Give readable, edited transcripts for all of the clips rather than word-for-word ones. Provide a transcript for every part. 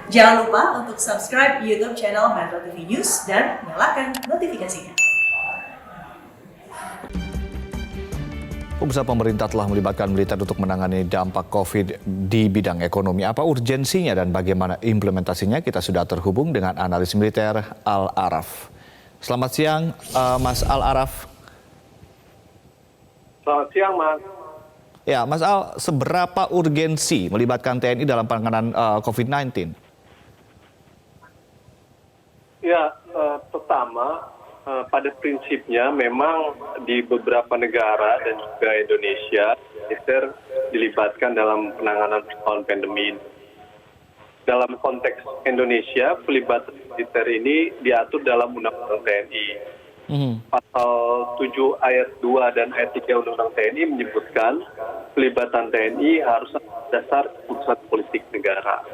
Jangan lupa untuk subscribe YouTube channel Metro TV News dan nyalakan notifikasinya. Pemirsa, pemerintah telah melibatkan militer untuk menangani dampak COVID di bidang ekonomi. Apa urgensinya dan bagaimana implementasinya? Kita sudah terhubung dengan analis militer Al-Araf. Selamat siang, Mas Al-Araf. Selamat siang, Mas. Ya, Mas Al, seberapa urgensi melibatkan TNI dalam penanganan COVID-19? Ya, pertama, pada prinsipnya memang di beberapa negara dan juga Indonesia, militer dilibatkan dalam penanganan persoalan pandemi. Dalam konteks Indonesia, pelibatan militer ini diatur dalam Undang-Undang TNI. Pasal 7 ayat 2 dan ayat 3 Undang-Undang TNI menyebutkan pelibatan TNI harus dasar keputusan politik negara.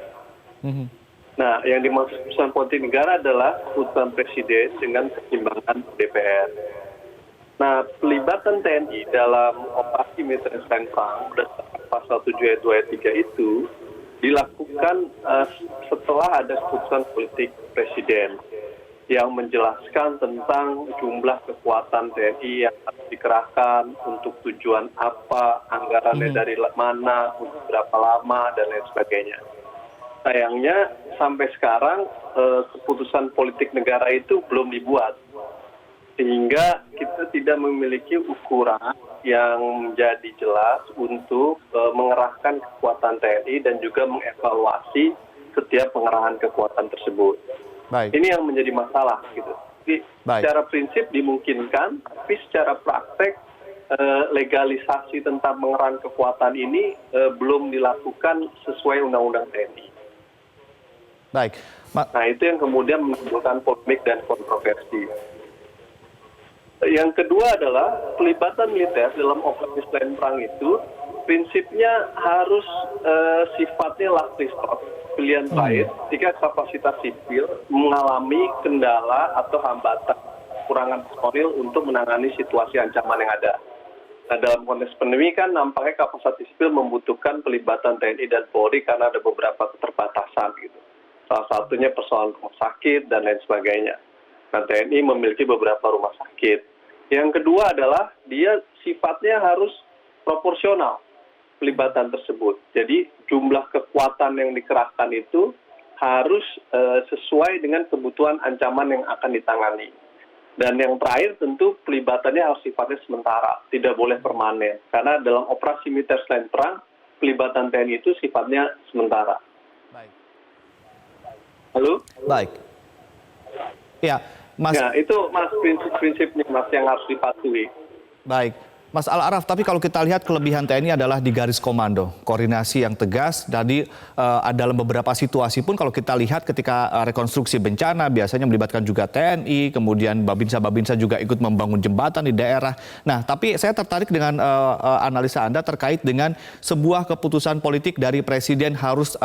Nah, yang dimaksud keputusan politik negara adalah keputusan presiden dengan pertimbangan DPR. Nah, pelibatan TNI dalam operasi militer selain perang berdasarkan pasal 7 ayat 2 ayat 3 itu dilakukan setelah ada keputusan politik presiden yang menjelaskan tentang jumlah kekuatan TNI yang harus dikerahkan, untuk tujuan apa, anggarannya dari mana, untuk berapa lama, dan lain sebagainya. Sayangnya sampai sekarang keputusan politik negara itu belum dibuat, sehingga kita tidak memiliki ukuran yang menjadi jelas untuk mengerahkan kekuatan TNI dan juga mengevaluasi setiap pengerahan kekuatan tersebut. Baik. Ini yang menjadi masalah, gitu. Jadi, secara prinsip dimungkinkan, tapi secara praktek legalisasi tentang pengerahan kekuatan ini belum dilakukan sesuai Undang-Undang TNI. Baik. Nah, itu yang kemudian menimbulkan polemik dan kontroversi. Yang kedua adalah pelibatan militer dalam operasi selain perang itu prinsipnya harus sifatnya last resort, pilihan terakhir jika kapasitas sipil mengalami kendala atau hambatan kekurangan personil untuk menangani situasi ancaman yang ada. Nah, dalam konteks pandemi kan nampaknya kapasitas sipil membutuhkan pelibatan TNI dan Polri karena ada beberapa keterbatasan, gitu. Salah satunya persoalan rumah sakit dan lain sebagainya. Nah, TNI memiliki beberapa rumah sakit. Yang kedua adalah dia sifatnya harus proporsional pelibatan tersebut. Jadi jumlah kekuatan yang dikerahkan itu harus sesuai dengan kebutuhan ancaman yang akan ditangani. Dan yang terakhir tentu pelibatannya harus sifatnya sementara, tidak boleh permanen. Karena dalam operasi militer selain perang, pelibatan TNI itu sifatnya sementara. Baik. Halo? Baik. Ya, Mas. Ya, itu Mas prinsip-prinsipnya Mas yang harus dipatuhi. Baik. Mas Al-Araf, tapi kalau kita lihat kelebihan TNI adalah di garis komando, koordinasi yang tegas. Jadi dalam beberapa situasi pun kalau kita lihat ketika rekonstruksi bencana biasanya melibatkan juga TNI, kemudian Babinsa juga ikut membangun jembatan di daerah. Nah, tapi saya tertarik dengan analisa Anda terkait dengan sebuah keputusan politik dari Presiden harus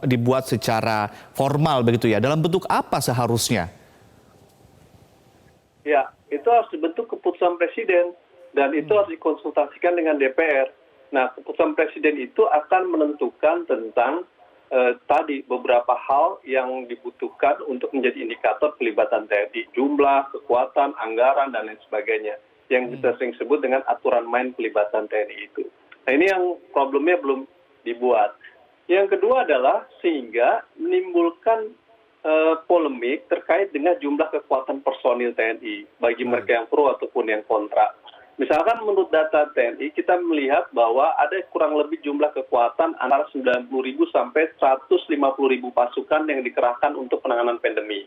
dibuat secara formal begitu ya. Dalam bentuk apa seharusnya? Ya, itu harus dibentuk keputusan Presiden. Dan itu harus dikonsultasikan dengan DPR. Nah, keputusan Presiden itu akan menentukan tentang tadi beberapa hal yang dibutuhkan untuk menjadi indikator pelibatan TNI. Jumlah, kekuatan, anggaran, dan lain sebagainya. Yang kita sering sebut dengan aturan main pelibatan TNI itu. Nah, ini yang problemnya belum dibuat. Yang kedua adalah sehingga menimbulkan polemik terkait dengan jumlah kekuatan personil TNI. Bagi mereka yang pro ataupun yang kontra. Misalkan menurut data TNI, kita melihat bahwa ada kurang lebih jumlah kekuatan antara 90.000 sampai 150.000 pasukan yang dikerahkan untuk penanganan pandemi.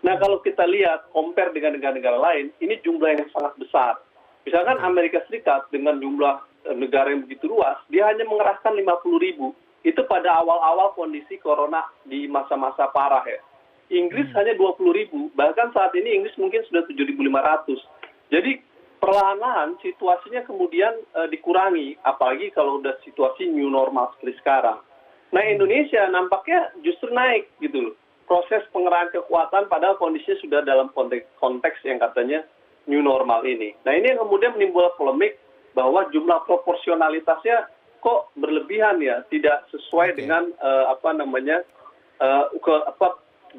Nah, kalau kita lihat, compare dengan negara-negara lain, ini jumlah yang sangat besar. Misalkan Amerika Serikat dengan jumlah negara yang begitu luas, dia hanya mengerahkan 50.000. Itu pada awal-awal kondisi corona di masa-masa parah ya. Inggris hanya 20.000, bahkan saat ini Inggris mungkin sudah 7.500. Jadi, perlahan-lahan situasinya kemudian dikurangi, apalagi kalau udah situasi new normal seperti sekarang. Nah, Indonesia nampaknya justru naik gitu loh. Proses pengerahan kekuatan padahal kondisinya sudah dalam konteks yang katanya new normal ini. Nah, ini yang kemudian menimbulkan polemik bahwa jumlah proporsionalitasnya kok berlebihan ya, tidak sesuai dengan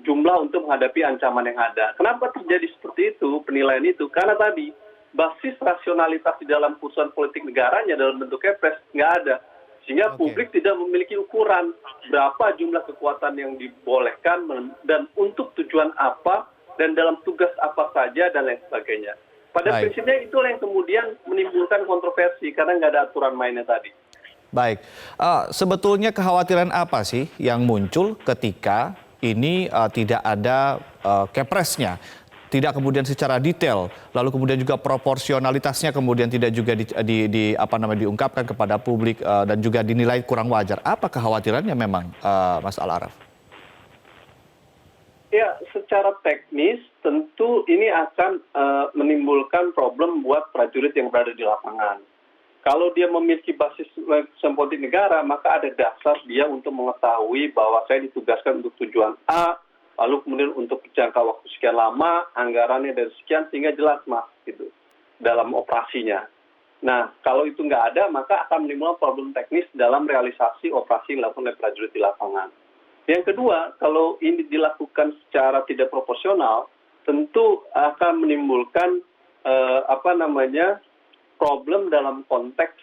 jumlah untuk menghadapi ancaman yang ada. Kenapa terjadi seperti itu, penilaian itu? Karena tadi basis rasionalitas di dalam putusan politik negaranya dalam bentuk kepres nggak ada. Sehingga publik tidak memiliki ukuran berapa jumlah kekuatan yang dibolehkan dan untuk tujuan apa dan dalam tugas apa saja dan lain sebagainya. Pada prinsipnya itulah yang kemudian menimbulkan kontroversi karena nggak ada aturan mainnya tadi. Baik, sebetulnya kekhawatiran apa sih yang muncul ketika ini tidak ada kepresnya, tidak kemudian secara detail, lalu kemudian juga proporsionalitasnya kemudian tidak juga diungkapkan kepada publik dan juga dinilai kurang wajar. Apa kekhawatirannya memang, Mas Al-Araf? Ya, secara teknis tentu ini akan menimbulkan problem buat prajurit yang berada di lapangan. Kalau dia memiliki basis politik negara, maka ada dasar dia untuk mengetahui bahwa saya ditugaskan untuk tujuan A, lalu kemudian untuk jangka waktu sekian lama, anggarannya dari sekian, sehingga jelas mas gitu dalam operasinya. Nah, kalau itu nggak ada, maka akan menimbulkan problem teknis dalam realisasi operasi yang dilakukan oleh prajurit di lapangan. Yang kedua, kalau ini dilakukan secara tidak proporsional, tentu akan menimbulkan problem dalam konteks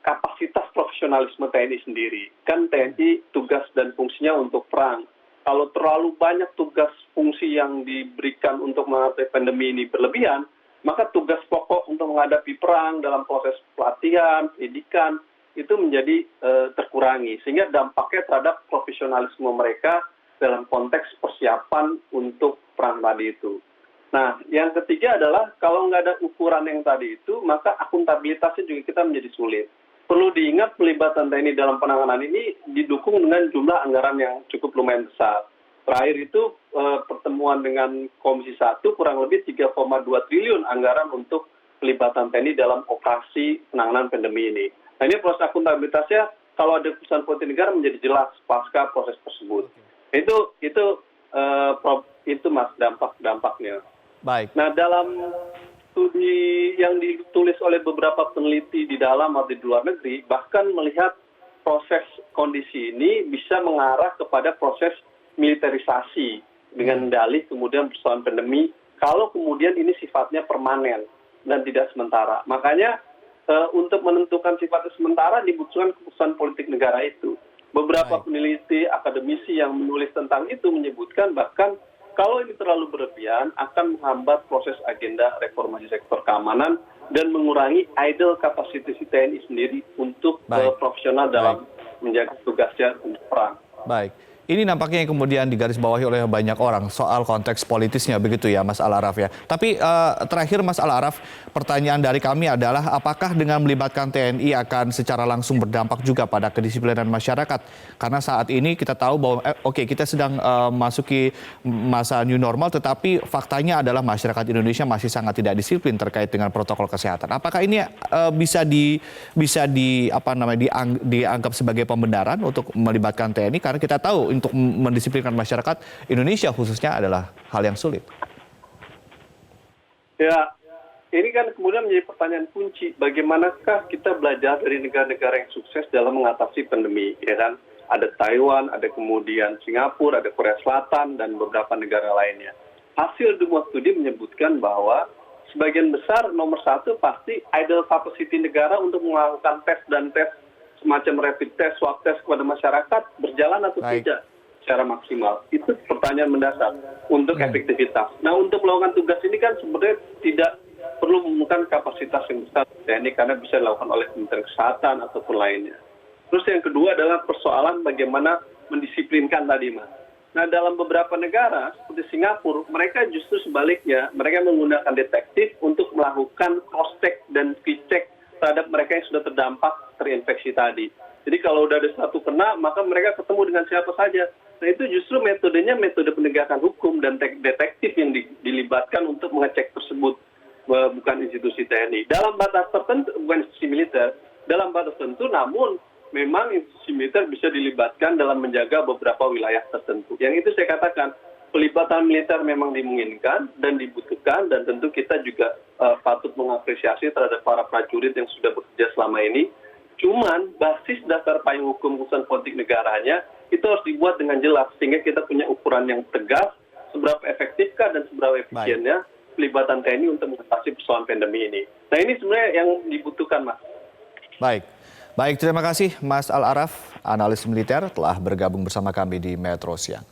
kapasitas profesionalisme TNI sendiri. Kan TNI tugas dan fungsinya untuk perang. Kalau terlalu banyak tugas fungsi yang diberikan untuk menghadapi pandemi ini berlebihan, maka tugas pokok untuk menghadapi perang dalam proses pelatihan, pendidikan, itu menjadi terkurangi. Sehingga dampaknya terhadap profesionalisme mereka dalam konteks persiapan untuk perang tadi itu. Nah, yang ketiga adalah kalau nggak ada ukuran yang tadi itu, maka akuntabilitasnya juga kita menjadi sulit. Perlu diingat pelibatan TNI dalam penanganan ini didukung dengan jumlah anggaran yang cukup lumayan besar. Terakhir itu pertemuan dengan Komisi 1 kurang lebih 3,2 triliun anggaran untuk pelibatan TNI dalam operasi penanganan pandemi ini. Nah, ini proses akuntabilitasnya kalau ada keputusan politik negara menjadi jelas pasca proses tersebut. Itu mas dampaknya. Baik. Nah, dalam studi yang ditulis oleh beberapa peneliti di dalam atau di luar negeri, bahkan melihat proses kondisi ini bisa mengarah kepada proses militerisasi dengan dalih kemudian persoalan pandemi, kalau kemudian ini sifatnya permanen dan tidak sementara. Makanya untuk menentukan sifatnya sementara dibutuhkan keputusan politik negara itu. Beberapa peneliti, akademisi yang menulis tentang itu menyebutkan bahkan kalau ini terlalu berlebihan akan menghambat proses agenda reformasi sektor keamanan dan mengurangi idle capacity TNI sendiri untuk profesional dalam menjaga tugasnya untuk perang. Baik. Ini nampaknya yang kemudian digarisbawahi oleh banyak orang soal konteks politisnya begitu ya Mas Al-Araf ya. Tapi terakhir Mas Al-Araf, pertanyaan dari kami adalah apakah dengan melibatkan TNI akan secara langsung berdampak juga pada kedisiplinan masyarakat? Karena saat ini kita tahu bahwa kita sedang masuki masa new normal, tetapi faktanya adalah masyarakat Indonesia masih sangat tidak disiplin terkait dengan protokol kesehatan. Apakah ini bisa dianggap sebagai pembenaran untuk melibatkan TNI? Karena kita tahu untuk mendisiplinkan masyarakat Indonesia khususnya adalah hal yang sulit. Ya, ini kan kemudian menjadi pertanyaan kunci. Bagaimanakah kita belajar dari negara-negara yang sukses dalam mengatasi pandemi? Ya kan? Ada Taiwan, ada kemudian Singapura, ada Korea Selatan, dan beberapa negara lainnya. Hasil dua studi menyebutkan bahwa sebagian besar nomor satu pasti idle capacity negara untuk melakukan tes semacam rapid test, swab test kepada masyarakat berjalan atau tidak secara maksimal. Itu pertanyaan mendasar untuk efektivitas. Nah, untuk melakukan tugas ini kan sebenarnya tidak perlu membutuhkan kapasitas yang besar TNI karena bisa dilakukan oleh Kementerian Kesehatan ataupun lainnya. Terus yang kedua adalah persoalan bagaimana mendisiplinkan tadi, Mas. Nah, dalam beberapa negara seperti Singapura, mereka justru sebaliknya, mereka menggunakan detektif untuk melakukan cross-check dan pre-check terhadap mereka yang sudah terdampak terinfeksi tadi. Jadi kalau udah ada satu kena, maka mereka ketemu dengan siapa saja. Nah, itu justru metodenya metode penegakan hukum dan detektif yang dilibatkan untuk mengecek tersebut, bukan institusi TNI. Dalam batas tertentu, bukan institusi militer, dalam batas tertentu, namun memang institusi militer bisa dilibatkan dalam menjaga beberapa wilayah tertentu. Yang itu saya katakan, pelibatan militer memang dimungkinkan dan dibutuhkan, dan tentu kita juga patut mengapresiasi terhadap para prajurit yang sudah bekerja selama ini. Cuman basis dasar payung hukum keputusan politik negaranya itu harus dibuat dengan jelas sehingga kita punya ukuran yang tegas seberapa efektifkah dan seberapa efisiennya pelibatan TNI untuk mengatasi persoalan pandemi ini. Nah ini sebenarnya yang dibutuhkan, Mas. Baik, terima kasih Mas Al Araf, analis militer telah bergabung bersama kami di Metro Siang.